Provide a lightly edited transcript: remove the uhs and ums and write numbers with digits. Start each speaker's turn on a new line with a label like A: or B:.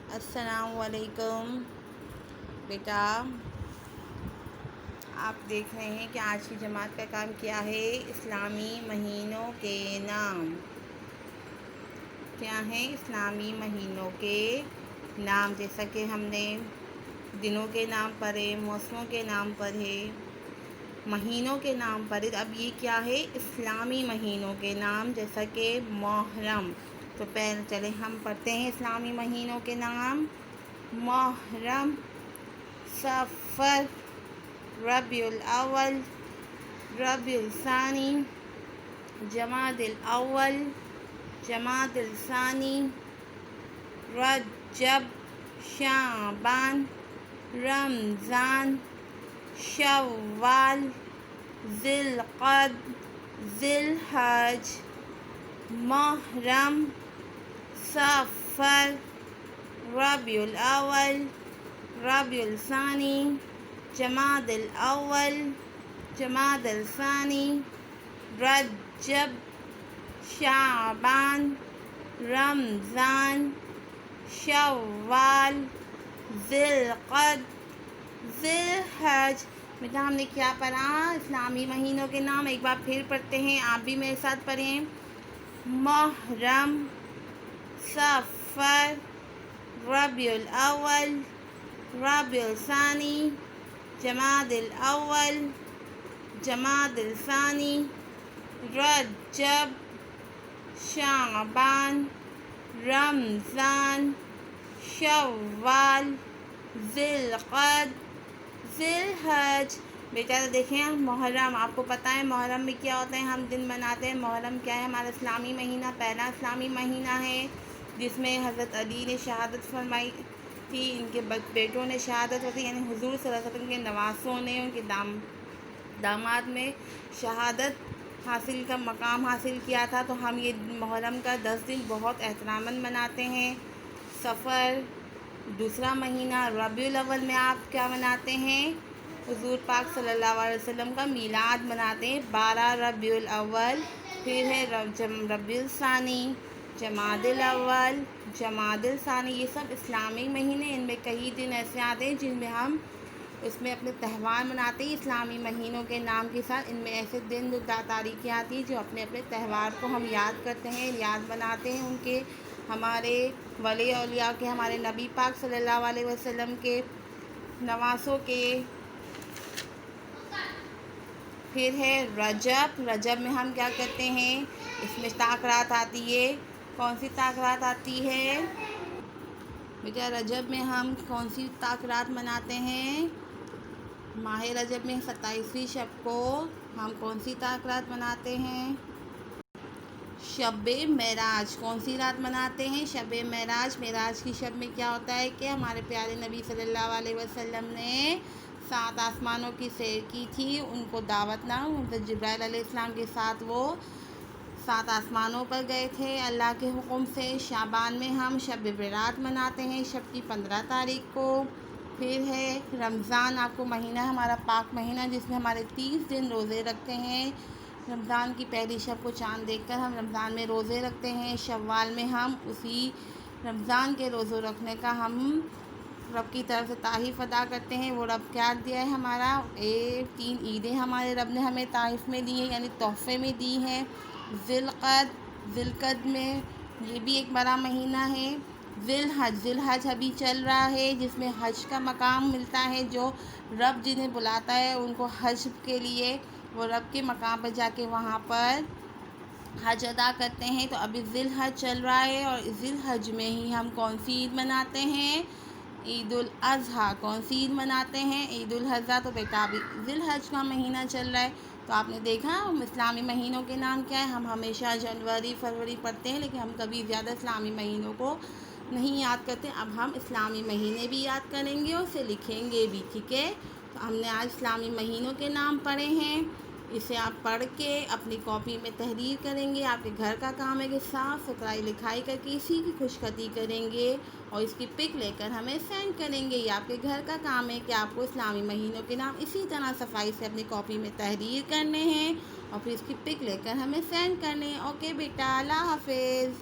A: السلام علیکم بیٹا، آپ دیکھ رہے ہیں کہ آج کی جماعت کا کام کیا ہے؟ اسلامی مہینوں کے نام کیا ہیں؟ اسلامی مہینوں کے نام، جیسا کہ ہم نے دنوں کے نام پڑھے، موسموں کے نام پڑھے، مہینوں کے نام پڑھے، اب یہ کیا ہے؟ اسلامی مہینوں کے نام، جیسا کہ محرم۔ تو پہلے چلے ہم پڑھتے ہیں اسلامی مہینوں کے نام۔ محرم، صفر، ربیع الاول، ربیع الثانی، جمادی الاول، جمادی الثانی، رجب، شعبان، رمضان، شوال، ذی القعدہ، ذی الحج۔ محرم، صفر، ربیع الاول، ربیع الثانی، جمادی الاول، جمادی الثانی، رجب، شعبان، رمضان، شوال، ذی القعدہ، ذی الحج۔ بیٹا ہم نے کیا پڑھا؟ اسلامی مہینوں کے نام ایک بار پھر پڑھتے ہیں، آپ بھی میرے ساتھ پڑھیں۔ محرم، صفر، ربیع الاول، ربیع الثانی، جمادی الاول، جمادی الثانی، رجب، شعبان، رمضان، شوال، ذی القعدہ، ذی الحج۔ بیٹا دیکھیں محرم، آپ کو پتہ ہے محرم میں کیا ہوتا ہے؟ ہم دن مناتے ہیں۔ محرم کیا ہے؟ ہمارا اسلامی مہینہ، پہلا اسلامی مہینہ ہے، جس میں حضرت علی نے شہادت فرمائی تھی، ان کے بیٹوں نے شہادت ہوتی، یعنی حضور صلی اللہ علیہ وسلم کے نواسوں نے، ان کے داماد میں شہادت حاصل کا مقام حاصل کیا تھا۔ تو ہم یہ محرم کا 10 دن بہت احتراماً مناتے ہیں۔ صفر، دوسرا مہینہ، ربیع الاول میں آپ کیا مناتے ہیں؟ حضور پاک صلی اللہ علیہ وسلم کا میلاد مناتے ہیں، 12 ربیع الاول۔ پھر ہے ربیع الثانی، جمادی الاول، جمادی الثانی۔ یہ سب اسلامی مہینے، ان میں کئی دن ایسے آتے ہیں جن میں ہم اس میں اپنے تہوار مناتے ہیں اسلامی مہینوں کے نام کے ساتھ۔ ان میں ایسے دن تاریخیں آتی ہیں جو اپنے اپنے تہوار کو ہم یاد کرتے ہیں، یاد مناتے ہیں، ان کے ہمارے ولی اولیاء کے، ہمارے نبی پاک صلی اللہ علیہ وسلم کے نواسوں کے۔ پھر ہے رجب، رجب میں ہم کیا کرتے ہیں؟ اس میں تاخیرات آتی ہے۔ کون سی تاخیرات آتی ہے؟ بیٹا رجب میں ہم کون سی تاخیرات مناتے ہیں؟ ماہ رجب میں 27ویں شب کو ہم کون سی تاخیرات مناتے ہیں؟ شب معراج۔ کون سی رات مناتے ہیں؟ شب معراج۔ معراج کی شب میں کیا ہوتا ہے کہ ہمارے پیارے نبی صلی اللہ علیہ وسلم نے 7 آسمانوں کی سیر کی تھی، ان کو دعوت نہ، حضرت جبرائیل علیہ السلام کے ساتھ وہ 7 آسمانوں پر گئے تھے اللہ کے حکم سے۔ شعبان میں ہم شب برات مناتے ہیں، شب کی 15 تاریخ کو۔ پھر ہے رمضان، آپ کو مہینہ، ہمارا پاک مہینہ، جس میں ہمارے 30 دن روزے رکھتے ہیں۔ رمضان کی پہلی شب کو چاند دیکھ کر ہم رمضان میں روزے رکھتے ہیں۔ شوال میں ہم اسی رمضان کے روزے رکھنے کا ہم رب کی طرف سے تحائف ادا کرتے ہیں۔ وہ رب کیا دیا ہے ہمارا؟ 3 عیدیں ہمارے رب نے ہمیں تحائف میں دی ہیں، یعنی تحفے میں دی ہیں۔ ذی القعدہ، ذی القعدہ میں یہ بھی ایک بڑا مہینہ ہے۔ ذی الحج، ذی الحج ابھی چل رہا ہے، جس میں حج کا مقام ملتا ہے، جو رب جنہیں بلاتا ہے ان کو حج کے لیے، وہ رب کے مقام پر جا کے وہاں پر حج ادا کرتے ہیں۔ تو ابھی ذی الحج چل رہا ہے، اور ذی الحج میں ہی ہم کون سی عید مناتے ہیں؟ عید الاضحیٰ۔ کون سی عید مناتے ہیں؟ عید الاضحیٰ۔ تو بیٹا ابھی ذی الحج کا مہینہ چل رہا ہے، تو آپ نے دیکھا اسلامی مہینوں کے نام کیا ہے؟ ہم ہمیشہ جنوری، فروری پڑھتے ہیں، لیکن ہم کبھی زیادہ اسلامی مہینوں کو نہیں یاد کرتے۔ اب ہم اسلامی مہینے بھی یاد کریں گے اور اسے لکھیں گے بھی، ٹھیک ہے؟ تو ہم نے آج اسلامی مہینوں کے نام پڑھے ہیں، اسے آپ پڑھ کے اپنی کاپی میں تحریر کریں گے۔ آپ کے گھر کا کام ہے کہ صاف ستھرائی لکھائی کر کے اسی کی خوش خطی کریں گے اور اس کی پک لے کر ہمیں سینڈ کریں گے۔ یہ آپ کے گھر کا کام ہے کہ آپ کو اسلامی مہینوں کے نام اسی طرح صفائی سے اپنی کاپی میں تحریر کرنے ہیں اور پھر اس کی پک لے کر ہمیں سینڈ کرنے ہیں۔ اوکے بیٹا، اللہ حافظ۔